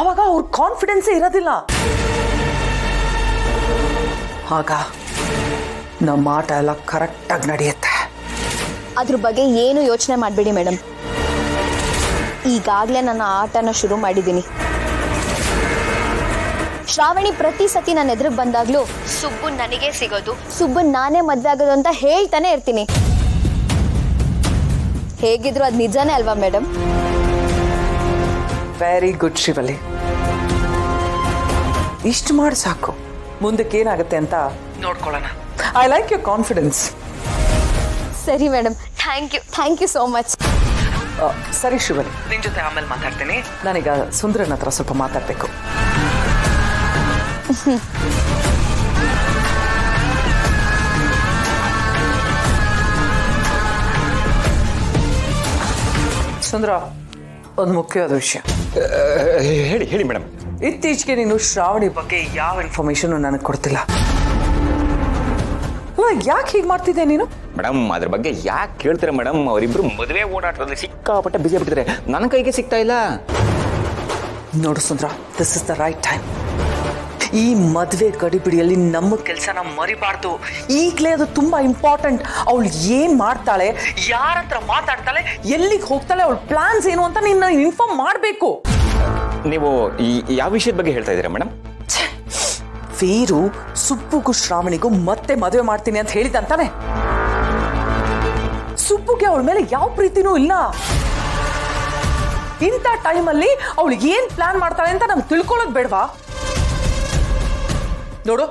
ಅವಾಗ ಅವ್ರ ಕಾನ್ಫಿಡೆನ್ಸೇ ಇರೋದಿಲ್ಲ. ಆಗ ನಮ್ಮ ಆಟ ಎಲ್ಲ ಕರೆಕ್ಟಾಗಿ ನಡೆಯುತ್ತೆ. ಅದ್ರ ಬಗ್ಗೆ ಏನು ಯೋಚನೆ ಮಾಡಬೇಡಿ ಮೇಡಮ್. ಈಗಾಗಲೇ ನನ್ನ ಆಟನ ಶುರು ಮಾಡಿದ್ದೀನಿ. ಶ್ರಾವಣಿ ಪ್ರತಿ ಸತಿ ನನ್ನ ಎದುರಿಗೆ ಬಂದಾಗ್ಲೂ ಸುಬ್ಬು ನನಗೆ ಸಿಗೋದು, ಸುಬ್ಬು ನಾನೇ ಮದ್ವೆ ಆಗೋದು ಅಂತ ಹೇಳ್ತಾನೆ ಇರ್ತೀನಿ. ಹೇಗಿದ್ರು ಅದು ನಿಜಾನೇ ಅಲ್ವಾ ಮೇಡಮ್? Very good ಶಿವಲಿ. ಇಷ್ಟು ಮಾಡಿ ಸಾಕು, ಮುಂದಕ್ಕೆ ಏನಾಗುತ್ತೆ ಅಂತ ನೋಡ್ಕೊಳ್ಳೋಣ. I like your confidence. ಸರಿ madam, thank you so much. ಸರಿ ಶಿವಲಿ, ನಿನ್ ಜೊತೆ ಆಮೇಲೆ ಮಾತಾಡ್ತೀನಿ. ನಾನೀಗ ಸುಂದರನ ಹತ್ರ ಸ್ವಲ್ಪ ಮಾತಾಡ್ಬೇಕು. ಸುಂದರ, ಒಂದು ಮುಖ್ಯವಾದ ವಿಷಯ. ಹೇಳಿ ಹೇಳಿ ಮೇಡಮ್. ಇತ್ತೀಚೆಗೆ ನೀನು ಶ್ರಾವಣಿ ಬಗ್ಗೆ ಯಾವ ಇನ್ಫಾರ್ಮೇಶನ್ ನನಗೆ ಕೊಡ್ತಿಲ್ಲ. ಯಾಕೆ ಹೀಗೆ ಮಾಡ್ತಿದ್ದೆ ನೀನು? ಮೇಡಮ್, ಅದ್ರ ಬಗ್ಗೆ ಯಾಕೆ ಕೇಳ್ತೀರಾ ಮೇಡಮ್? ಅವರಿಬ್ರು ಮದುವೆ ಓಡಾಟದಲ್ಲಿ ಸಿಕ್ಕಾಪಟ್ಟೆ ಬಿಸಿ ಆಗ್ಬಿಟ್ಟಿದ್ದಾರೆ, ನನ್ನ ಕೈಗೆ ಸಿಗ್ತಾ ಇಲ್ಲ. ನೋಡು Sundara, this is the right time. ಈ ಮದುವೆ ಗಡಿಬಿಡಿಯಲ್ಲಿ ನಮ್ಮ ಕೆಲಸನ ಮರಿಬಾರ್ದು. ಈಗಲೇ ಅದು ತುಂಬಾ ಇಂಪಾರ್ಟೆಂಟ್. ಅವಳು ಏನ್ ಮಾಡ್ತಾಳೆ, ಯಾರ ಹತ್ರ ಮಾತಾಡ್ತಾಳೆ, ಎಲ್ಲಿಗೆ ಹೋಗ್ತಾಳೆ, ಅವಳ ಪ್ಲಾನ್ಸ್ ಏನು ಅಂತ ನೀನು ಇನ್ಫಾರ್ಮ್ ಮಾಡಬೇಕು. ನೀವು ಯಾವ ವಿಷಯದ ಬಗ್ಗೆ ಹೇಳ್ತಾ ಇದ್ದೀರಾ ಮೇಡಮ್? ವೀರು ಸುಬ್ಬುಗೂ ಶ್ರಾವಣಿಗೂ ಮತ್ತೆ ಮದುವೆ ಮಾಡ್ತೀನಿ ಅಂತ ಹೇಳಿದಂತಾನೆ. ಸುಬ್ಬುಗೆ ಅವಳ ಮೇಲೆ ಯಾವ ಪ್ರೀತಿನೂ ಇಲ್ಲ. ಇಂಥ ಟೈಮಲ್ಲಿ ಅವಳು ಏನ್ ಪ್ಲಾನ್ ಮಾಡ್ತಾಳೆ ಅಂತ ನಮ್ಗೆ ತಿಳ್ಕೊಳ್ಳೋದು ಬೇಡವಾ? ನೋಡು,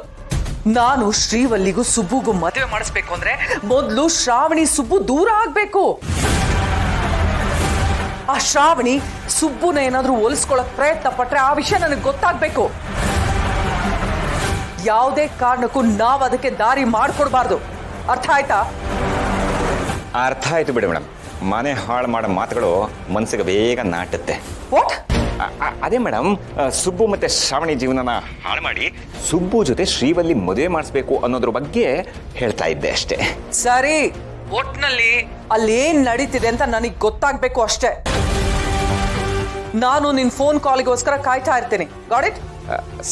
ನಾನು ಶ್ರೀವಲ್ಲಿಗೂ ಸುಬ್ಬುಗೂ ಮದುವೆ ಮಾಡಿಸ್ಬೇಕು ಅಂದ್ರೆ ಮೊದಲು ಶ್ರಾವಣಿ ಸುಬ್ಬು ದೂರ ಆಗ್ಬೇಕು. ಆ ಶ್ರಾವಣಿ ಸುಬ್ಬುನ ಏನಾದ್ರೂ ಹೋಲಿಸ್ಕೊಳ್ಳೋಕ್ ಪ್ರಯತ್ನ ಪಟ್ರೆ ಆ ವಿಷಯ ನನಗೆ ಗೊತ್ತಾಗ್ಬೇಕು. ಯಾವುದೇ ಕಾರಣಕ್ಕೂ ನಾವು ಅದಕ್ಕೆ ದಾರಿ ಮಾಡ್ಕೊಡ್ಬಾರ್ದು. ಅರ್ಥ ಆಯ್ತಾ? ಅರ್ಥ ಆಯ್ತು ಬಿಡಿ ಮೇಡಮ್. ಮನೆ ಹಾಳು ಮಾಡೋ ಮಾತುಗಳು ಮನಸ್ಸಿಗೆ ಬೇಗ ನಾಟುತ್ತೆ. ವಾಟ್? ಅದೇ ಮೇಡಮ್, ಸುಬ್ಬು ಮತ್ತೆ ಶ್ರಾವಣಿ ಜೀವನನ ಹಾಳು ಮಾಡಿ ಸುಬ್ಬು ಜೊತೆ ಶ್ರೀವಲ್ಲಿ ಮದುವೆ ಮಾಡಿಸ್ಬೇಕು ಅನ್ನೋದ್ರ ಬಗ್ಗೆ ಹೇಳ್ತಾ ಇದ್ದೆ ಅಷ್ಟೇ. ಸರಿ, ಒಟ್ನಲ್ಲಿ ಅಲ್ಲಿ ಏನ್ ನಡೀತಿದೆ ಅಂತ ನನಗೆ ಗೊತ್ತಾಗ್ಬೇಕು ಅಷ್ಟೇ. ನಾನು ನಿನ್ ಫೋನ್ ಕಾಲ್ಗೋಸ್ಕರ ಕಾಯ್ತಾ ಇರ್ತೀನಿ. Got it?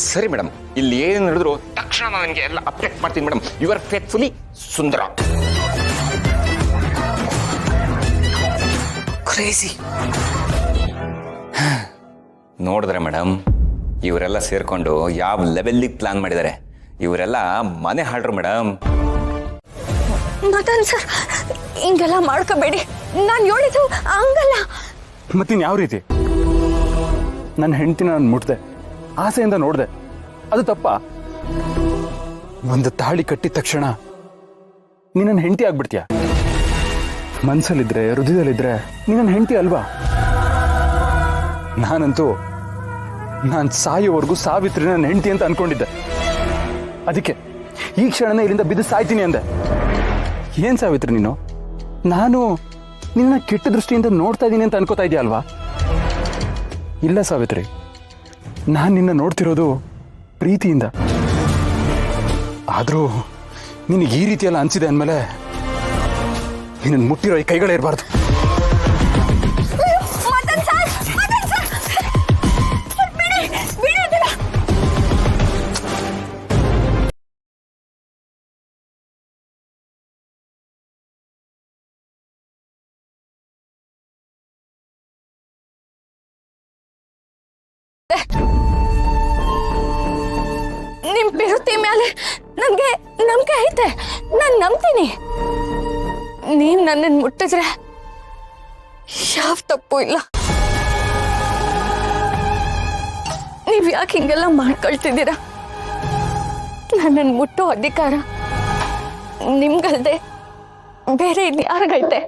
ಸರಿ ಮೇಡಮ್, ಇಲ್ಲಿ ಏನು ನಡೆದ್ರು ತಕ್ಷಣ ನನಗೆ ಎಲ್ಲ ಅಪ್ಡೇಟ್ ಮಾಡ್ತೀನಿ ಮೇಡಮ್. ಯು ಆರ್ ಫೇತ್ಫುಲಿ ಸುಂದರ. ಕ್ರೇಜಿ. ನೋಡಿದ್ರೆ ಮೇಡಮ್, ಇವರೆಲ್ಲ ಸೇರ್ಕೊಂಡು ಯಾವ ಲೆವೆಲ್ಲಿಗೆ ಪ್ಲಾನ್ ಮಾಡಿದ್ದಾರೆ. ಇವರೆಲ್ಲ ಮನೆ ಹಾಳ್ರು ಮೇಡಮ್. ಮದನ್ ಸರ್, ಹಿಂಗೆಲ್ಲ ಮಾಡ್ಕೋಬೇಡಿ. ನಾನು ಹೇಳಿದ್ದು ಹಂಗಲ್ಲ. ಮತ್ತಿನ್ ಯಾವ ರೀತಿ? ನನ್ನ ಹೆಂಡತಿನ ನಾನು ಮುಟ್ದೆ, ಆಸೆಯಿಂದ ನೋಡಿದೆ, ಅದು ತಪ್ಪ? ಒಂದು ತಾಳಿ ಕಟ್ಟಿದ ತಕ್ಷಣ ನೀ ನನ್ನ ಹೆಂಡತಿ ಆಗ್ಬಿಡ್ತೀಯ? ಮನ್ಸಲ್ಲಿದ್ರೆ ಹೃದಯದಲ್ಲಿದ್ರೆ ನೀ ನನ್ನ ಹೆಂಡತಿ ಅಲ್ವಾ? ನಾನಂತೂ ನಾನು ಸಾಯೋವರೆಗೂ ಸಾವಿತ್ರಿ ನನ್ನ ಹೆಂಡತಿ ಅಂತ ಅನ್ಕೊಂಡಿದ್ದೆ. ಅದಕ್ಕೆ ಈ ಕ್ಷಣನೇ ಇಲ್ಲಿಂದ ಬಿದ್ದು ಸಾಯ್ತೀನಿ ಅಂದೆ. ಏನ್ ಸಾವಿತ್ರಿ ನೀನು? ನಾನು ನಿನ್ನ ಕೆಟ್ಟ ದೃಷ್ಟಿಯಿಂದ ನೋಡ್ತಾ ಇದ್ದೀನಿ ಅಂತ ಅನ್ಕೋತಾ ಇದೆಯಾ ಅಲ್ವಾ? ಇಲ್ಲ ಸಾವಿತ್ರಿ, ನಾನು ನಿನ್ನ ನೋಡ್ತಿರೋದು ಪ್ರೀತಿಯಿಂದ. ಆದರೂ ನಿನಗೆ ಈ ರೀತಿಯೆಲ್ಲ ಅನ್ಸಿದೆ ಅಂದಮೇಲೆ ನಿನ್ನ ಮುಟ್ಟಿರೋ ಈ ಕೈಗಳೇ ಇರಬಾರ್ದು. ನಿಮ್ ಬಿರುತಿ ಮೇಲೆ ನನ್ಗೆ ನಂಬಿಕೆ ಐತೆ. ನಾನು ನಂಬ್ತೀನಿ. ನೀನ್ ನನ್ನನ್ನು ಮುಟ್ಟಿದ್ರೆ ಯಾವ ತಪ್ಪು ಇಲ್ಲ. ನೀವ್ ಯಾಕೆ ಹಿಂಗೆಲ್ಲ ಮಾಡ್ಕೊಳ್ತಿದ್ದೀರಾ? ನನ್ನನ್ನು ಮುಟ್ಟೋ ಅಧಿಕಾರ ನಿಮ್ಗಲ್ದೆ ಬೇರೆ ಇನ್ಯಾರಿಗೈತೆ?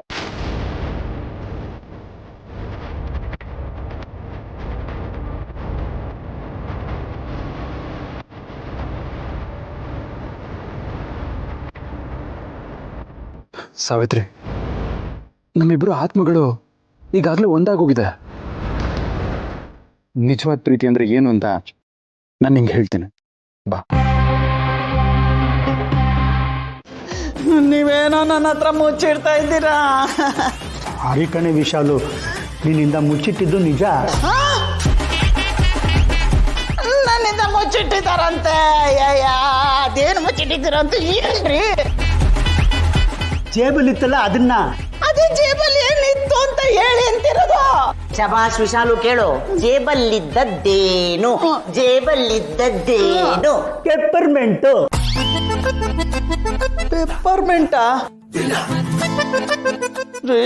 ಸಾವಿತ್ರಿ, ನಮ್ಮಿಬ್ರು ಆತ್ಮಗಳು ಈಗಾಗಲೇ ಒಂದಾಗೋಗಿದೆ. ನಿಜವಾದ ಪ್ರೀತಿ ಅಂದ್ರೆ ಏನು ಅಂತ ನಾನು ನಿಂಗೆ ಹೇಳ್ತೇನೆ, ಬಾ. ನೀವೇನೋ ನನ್ನ ಹತ್ರ ಮುಚ್ಚಿಡ್ತಾ ಇದ್ದೀರಾ? ಹರಿಕಣೆ ವಿಶಾಲು, ನಿನ್ನಿಂದ ಮುಚ್ಚಿಟ್ಟಿದ್ದು ನಿಜ. ನನ್ನಿಂದ ಮುಚ್ಚಿಟ್ಟಿದಾರಂತೆ. ಅಯ್ಯಯ್ಯ, ಅದೇನು ಮುಚ್ಚಿಟ್ಟಿದ್ದೀರಂತ ಹೇಳ್ರಿ. ಜೇಬಲ್ಲಿತ್ತಲ್ಲ ಅದನ್ನ. ಅದೇ ಜೇಬಲ್ಲಿ ಏನಿತ್ತು ಅಂತ ಹೇಳಿ ಅಂತಿರೋದು. ಶಬಾಷ್ ವಿಶಾಲು, ಕೇಳು. ಜೇಬಲ್ಲಿದ್ದದ್ದೇನು? ಜೇಬಲ್ಲಿದ್ದದ್ದೇನು? ಪೆಪ್ಪರ್ಮೆಂಟು. ಪೆಪ್ಪರ್ಮೆಂಟಾ? ರೀ,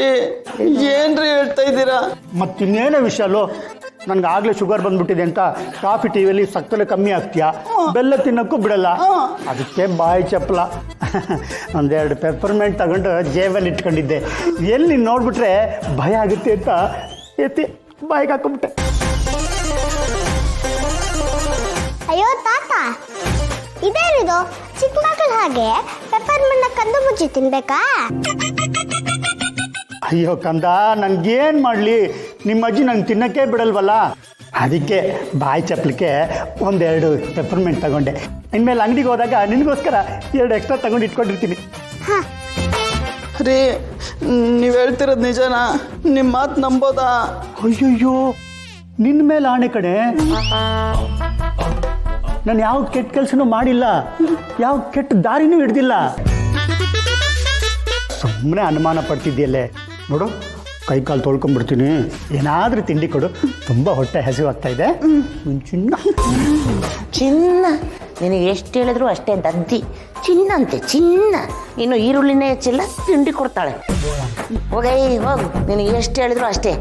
ಏನ್ರಿ ಹೇಳ್ತಾ ಇದ್ದೀರಾ? ಮತ್ತಿನ್ನೇನೇ ವಿಶಾಲು, ನನ್ಗೆ ಆಗ್ಲೇ ಶುಗರ್ ಬಂದ್ಬಿಟ್ಟಿದೆ ಅಂತ ಕಾಫಿ ಟಿವಿಯಲ್ಲಿ ಸಕ್ಕರೆ ಕಮ್ಮಿ ಆಗ್ತೀಯಾ, ಬೆಲ್ಲ ತಿನ್ನಕ್ಕೂ ಬಿಡಲ್ಲ. ಅದಕ್ಕೆ ಬಾಯಿ ಚಪ್ಪಲ ಒಂದೆರಡು ಪೆಪ್ಪರ್ಮೆಂಟ್ ತಗೊಂಡು ಜೇಬಲ್ಲಿ ಇಟ್ಕೊಂಡಿದ್ದೆ. ಎಲ್ಲಿ ನೋಡ್ಬಿಟ್ರೆ ಭಯ ಆಗುತ್ತೆ ಅಂತ ಎತ್ತಿ ಬಾಯಿಗೆ ಹಾಕೊಂಬಿಟ್ಟೆ. ಅಯ್ಯೋ ತಾತ, ಇದೇನಿದು ಚಿಕ್ಕ ಮಕ್ಕಳ ಹಾಗೆ ಪೆಪ್ಪರ್ಮೆಂಟ್ನ ಕಂದು ಮುಚ್ಚಿ ತಿನ್ಬೇಕಾ? ಅಯ್ಯೋ ಕಂದ, ನನ್ಗೇನು ಮಾಡಲಿ, ನಿಮ್ಮ ಅಜ್ಜಿ ನಂಗೆ ತಿನ್ನೋಕ್ಕೆ ಬಿಡಲ್ವಲ್ಲ, ಅದಕ್ಕೆ ಬಾಯಿ ಚಪ್ಪಲಿಕ್ಕೆ ಒಂದೆರಡು ಪೆಪ್ಪರ್ಮೆಂಟ್ ತಗೊಂಡೆ. ಇನ್ಮೇಲೆ ಅಂಗಡಿಗೆ ಹೋದಾಗ ನಿನಗೋಸ್ಕರ 2 ಎಕ್ಸ್ಟ್ರಾ ತಗೊಂಡು ಇಟ್ಕೊಂಡಿರ್ತೀನಿ. ರೀ, ನೀವು ಹೇಳ್ತಿರೋದು ನಿಜನಾ? ನಿಮ್ಮ ಮಾತು ನಂಬೋದಾ? ಅಯ್ಯಯ್ಯೋ, ನಿನ್ನ ಮೇಲೆ ಆಣೆ ಕಡೆ. ನಾನು ಯಾವ ಕೆಟ್ಟ ಕೆಲಸನೂ ಮಾಡಿಲ್ಲ, ಯಾವ ಕೆಟ್ಟ ದಾರಿನೂ ಹಿಡ್ದಿಲ್ಲ. ಸುಮ್ಮನೆ ಅನುಮಾನ ಪಡ್ತಿದ್ಯಲ್ಲೇ. ನೋಡು, ಕೈ ಕಾಲು ತೊಳ್ಕೊಂಡ್ಬಿಡ್ತೀನಿ, ಏನಾದರೂ ತಿಂಡಿ ಕೊಡು, ತುಂಬ ಹೊಟ್ಟೆ ಹಸಿವಾಗ್ತಾ ಇದೆ. ಚಿನ್ನ ಚಿನ್ನ, ನಿನಗೆ ಎಷ್ಟು ಹೇಳಿದ್ರು ಅಷ್ಟೇ ದದ್ದಿ. ಚಿನ್ನ ಅಂತೆ, ಚಿನ್ನ. ಇನ್ನು ಈರುಳ್ಳಿನೇ ಹೆಚ್ಚಿಲ್ಲ, ತಿಂಡಿ ಕೊಡ್ತಾಳೆ. ಹೋಗೈ ಹೋಗು, ನಿನಗೆ ಎಷ್ಟು ಹೇಳಿದ್ರು ಅಷ್ಟೇ.